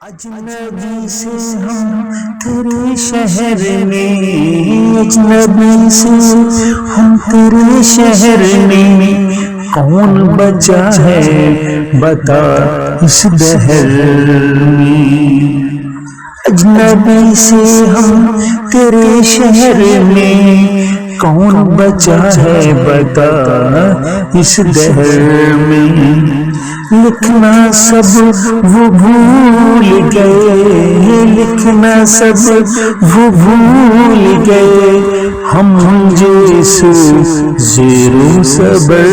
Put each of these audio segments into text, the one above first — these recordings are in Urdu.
اجنبی سے ہم تیرے شہر میں، اجنبی سے ہم تیرے شہر میں، کون بچا ہے بتا اس دہر میں۔ اجنبی سے ہم تیرے شہر میں، کون بچا ہے بتا اس دہر میں۔ لکھنا سب وہ بھول گئے، لکھنا سب وہ بھول گئے، ہم جیسے زیر و زبر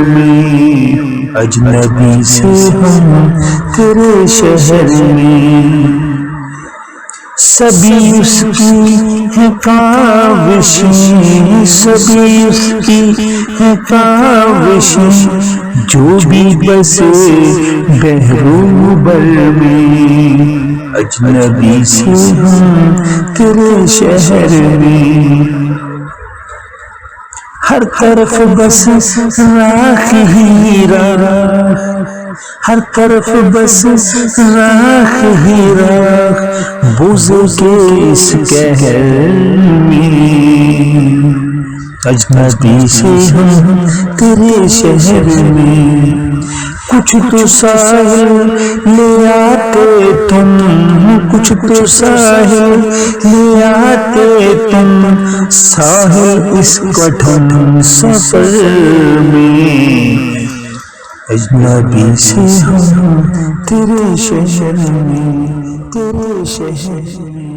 میں۔ اجنبی سے ہم تیرے شہر میں، سبھی اس کی ہے کاوشیں، سبھی اس کی ہے کاوشیں، جو بھی بسے بحر بر میں۔ اجنبی سے ہم تیرے شہر میں، ہر طرف بس راکھ ہی راکھ، ہر طرف بس راکھ ہی راکھ، بغض کے اس قہر میں۔ اجنبی سے ہم تیرے شہر میں، کچھ تو ساحل لے آتے تم، کچھ تو ساحل لے آتے تم، ساحل اس کٹھن سفر میں۔ اجنبی سے ہم تیرے شہر میں، تیرے شہر میں۔